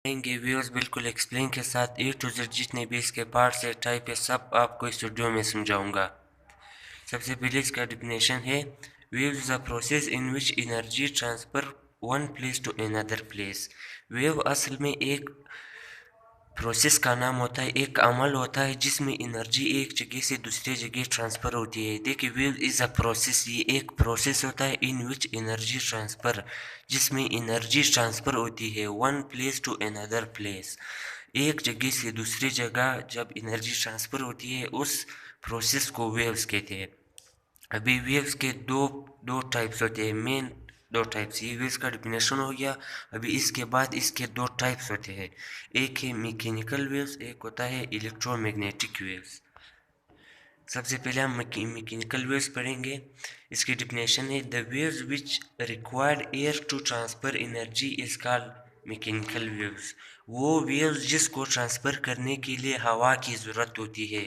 करेंगे व्यूअर्स बिल्कुल एक्सप्लेन के साथ ए टू जेड जितने भी इसके पार्ट्स है टाइप है सब आपको इस वीडियो में समझाऊंगा। सबसे पहले इसका डेफिनेशन है wave is a process in which energy transfer one place to another place. Wave असल में एक प्रोसेस का नाम होता है, एक अमल होता है जिसमें एनर्जी एक जगह से दूसरी जगह ट्रांसफ़र होती है। देखिए वेव इज़ अ प्रोसेस, ये एक प्रोसेस होता है इन विच एनर्जी ट्रांसफ़र, जिसमें एनर्जी ट्रांसफ़र होती है one place to another place. एक जगह से दूसरी जगह जब एनर्जी ट्रांसफ़र होती है उस प्रोसेस को वेव्स कहते हैं। अभी वेव्स के दो दो टाइप्स होते हैं, मेन दो टाइप्स। ये वेव्स का डिफिनेशन हो गया। अभी इसके बाद इसके दो टाइप्स होते हैं, एक है मैकेनिकल वेव्स, एक होता है इलेक्ट्रोमैग्नेटिक वेव्स। सबसे पहले हम मैकेनिकल वेव्स पढ़ेंगे। इसकी डिफिनेशन है the waves which required air to transfer energy is called mechanical waves. वो वेव्स जिसको ट्रांसफ़र करने के लिए हवा की ज़रूरत होती है।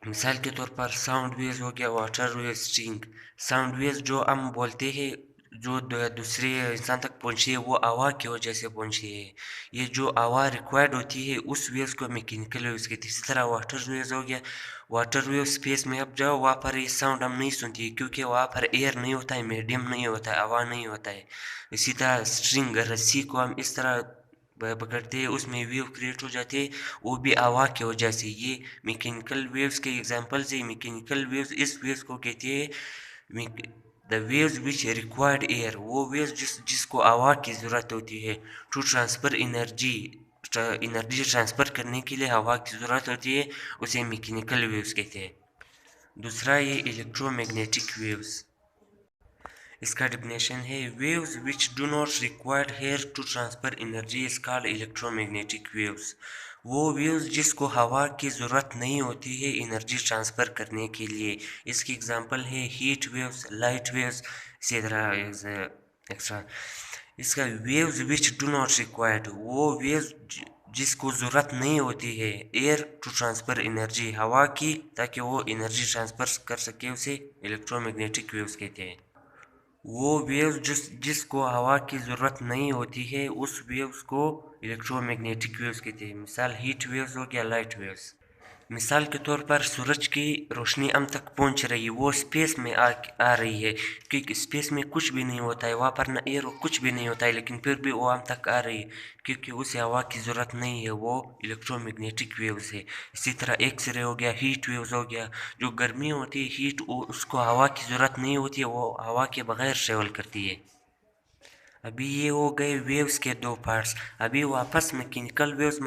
मिसाल के तौर पर साउंड वेव्स हो गया, water waves, string. Sound waves जो हम बोलते हैं जो दूसरे इंसान तक पहुंची है वो हवा की वजह से पहुंची है। ये जो हवा रिक्वायर्ड होती है उस वेव्स को मैकेनिकल वेव्स कहते हैं। इसी तरह वाटर वेव्स हो गया, वाटर वेव स्पेस में अब जाओ वहाँ पर ये साउंड हम नहीं सुनती क्योंकि वहाँ पर एयर नहीं होता है, मीडियम नहीं होता है, हवा नहीं होता है। इसी तरह स्ट्रिंग, रस्सी को हम इस तरह पकड़ते हैं उसमें वेव क्रिएट हो जाती है, वो भी हवा की वजह से। ये मैकेनिकल वेव्स के एग्जांपल्स है। मैकेनिकल वेव्स इस वेव्स को कहते हैं the waves which required air, वो वेव्स जिसको हवा की ज़रूरत होती है to transfer energy, energy transfer करने के लिए हवा की ज़रूरत होती है, उसे मैकेनिकल वेव्स कहते हैं। दूसरा ये इलेक्ट्रोमैग्नेटिक वेव्स। इसका डिफिनेशन है waves which do not require air to transfer energy is called electromagnetic waves. वो वेव्स जिसको हवा की ज़रूरत नहीं होती है एनर्जी ट्रांसफ़र करने के लिए। इसकी एग्जांपल है हीट वेव्स, लाइट वेव्स, इसी तरह एक्स्ट्रा। इसका waves which do not required, वो वेव्स जिसको ज़रूरत नहीं होती है एयर टू ट्रांसफ़र एनर्जी, हवा की, ताकि वो एनर्जी ट्रांसफ़र कर सके, उसे इलेक्ट्रोमैग्नेटिक वेव्स कहते हैं। वो वेव्स जिसको हवा की ज़रूरत नहीं होती है उस वेव्स को इलेक्ट्रोमैग्नेटिक वेव्स कहते हैं। मिसाल हीट वेव्स हो गया, लाइट वेव्स। मिसाल के तौर पर सूरज की रोशनी हम तक पहुंच रही है, वो स्पेस में आ रही है क्योंकि स्पेस में कुछ भी नहीं होता है, वहाँ पर ना एयर कुछ भी नहीं होता है, लेकिन फिर भी वो हम तक आ रही है क्योंकि उसे हवा की ज़रूरत नहीं है, वो इलेक्ट्रोमैग्नेटिक वेव्स है। इसी तरह एक्सरे हो गया, हीट वेव्स हो गया। जो गर्मी होती है हीट, उसको हवा की ज़रूरत नहीं होती है, वो हवा के बगैर ट्रेवल करती है। अभी ये हो गए वेव्स के दो पार्ट्स। अभी वापस मैकेनिकल वेव्स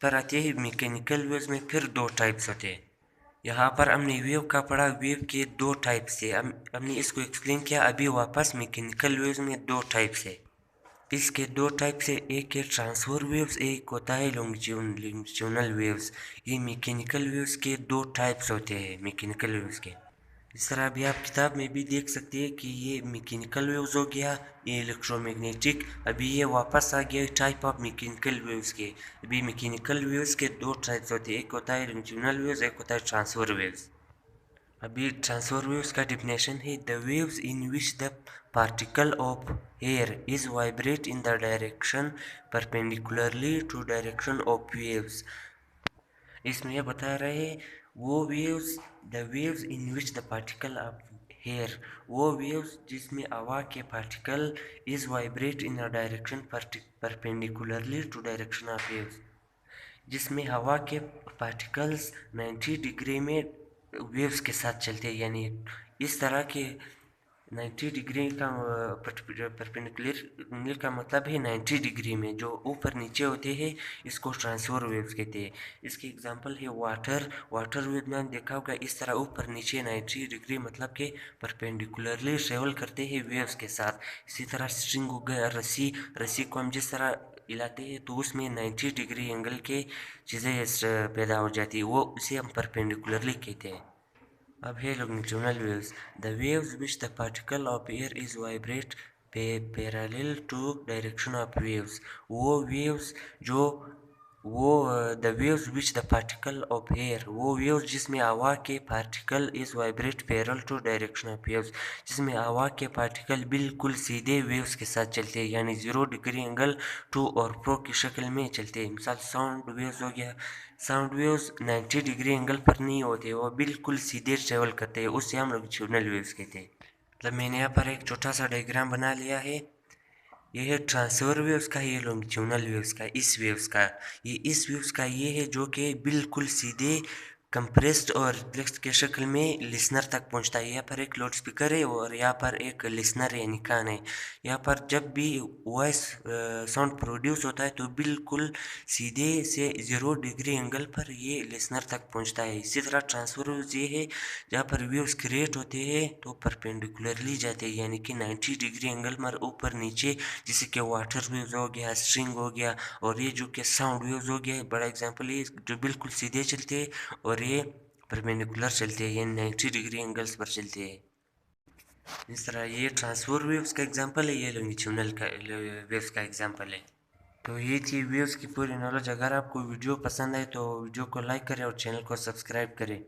पर आते हैं। मैकेनिकल वेव्स में फिर दो टाइप्स होते हैं। यहाँ पर हमने वेव का पढ़ा, वेव के दो टाइप्स है, हमने इसको एक्सप्लेन किया। अभी वापस मैकेनिकल वेव्स में दो टाइप्स है। इसके दो टाइप्स है, एक है ट्रांसफर वेव्स, एक होता है लॉन्गिट्यूडनल वेव्स। ये मैकेनिकल वेव्स के दो टाइप्स होते हैं मैकेनिकल वेव्स के। इस तरह अभी आप किताब में भी देख सकते हैं कि ये मैकेनिकल वेव्स हो गया, ये इलेक्ट्रोमैग्नेटिक। अभी ये वापस आ गया टाइप ऑफ मैकेनिकल वेव्स के। अभी मैकेनिकल वेव्स के दो टाइप्स होते हैं, एक होता है लॉन्गिट्यूडनल वेव्स, एक होता है ट्रांसफर वेव्स। अभी ट्रांसफर वेव्स का डिफिनेशन है the waves in which the particle of air is vibrate in the direction perpendicularly to direction of waves. इसमें यह बता रहे हैं वो waves, the waves in which the particle of air, वो वेव्स जिसमें हवा के particle is vibrate in a direction perpendicularly to direction of waves, जिसमें हवा के पार्टिकल्स 90 डिग्री में वेव्स के साथ चलते हैं। यानी इस तरह के 90 डिग्री का परपेंडिकुलर का मतलब है 90 डिग्री में जो ऊपर नीचे होते हैं, इसको ट्रांसफर वेव्स कहते हैं। इसकी एग्जांपल है वाटर वेव में देखा होगा इस तरह ऊपर नीचे 90 डिग्री मतलब के परपेंडिकुलरली ट्रेवल करते हैं वेव्स के साथ। इसी तरह स्ट्रिंग हो गया, रस्सी को हम जिस तरह हिलाते हैं तो उसमें 90 डिग्री एंगल के चीज़ें पैदा हो जाती है, वो उसे हम परपेंडिकुलरली कहते हैं। अब है longitudinal waves, the waves which the particle of air is vibrate parallel to direction of waves। वो waves जो वो the waves which the particle of air, वो वेव्स जिसमें हवा के particle is vibrate parallel to direction of waves, जिसमें हवा के पार्टिकल बिल्कुल सीधे वेव्स के साथ चलते हैं, यानी 0 डिग्री एंगल टू और प्रो की शक्ल में चलते हैं। मिसाल साउंड वेव्स हो गया, साउंड वेव्स 90 डिग्री एंगल पर नहीं होते, वो बिल्कुल सीधे ट्रेवल करते हैं, उससे हम लॉन्गिट्यूडनल वेव्स कहते हैं। मतलब मैंने यहाँ पर एक छोटा सा डायग्राम बना लिया है, ये है ट्रांसफर वेव्स का, ये लॉन्गिट्यूडनल वेव्स का, इस वेव्स का, ये इस वेव्स का ये है जो कि बिल्कुल सीधे कंप्रेस्ड और रिफ्लेक्स के शक्ल में लिसनर तक पहुंचता है। यहाँ पर एक लाउड स्पीकर है और यहाँ पर एक लिसनर यानी कान है। यहाँ पर जब भी वॉइस साउंड प्रोड्यूस होता है तो बिल्कुल सीधे से 0 डिग्री एंगल पर ये लिसनर तक पहुंचता है। इसी तरह ट्रांसफर वेव्स ये है जहाँ पर वेव्स क्रिएट होते हैं तो परपेंडिकुलरली जाते हैं, यानी कि 90 डिग्री एंगल पर ऊपर नीचे, जैसे कि वाटर वेव्स हो गया, स्ट्रिंग हो गया, और ये जो कि साउंड वेव्स हो गया, बड़ा एग्जांपल है, जो बिल्कुल सीधे चलते हैं और ये परपेंडिकुलर चलते हैं, यानी 90 डिग्री एंगल्स पर चलते हैं। इस तरह ये ट्रांसफर वेव्स का एग्जांपल है, ये लॉन्गिट्यूडनल का वेव्स का एग्जांपल है। तो ये थी वेव्स की पूरी नॉलेज। अगर आपको वीडियो पसंद आए तो वीडियो को लाइक करें और चैनल को सब्सक्राइब करें।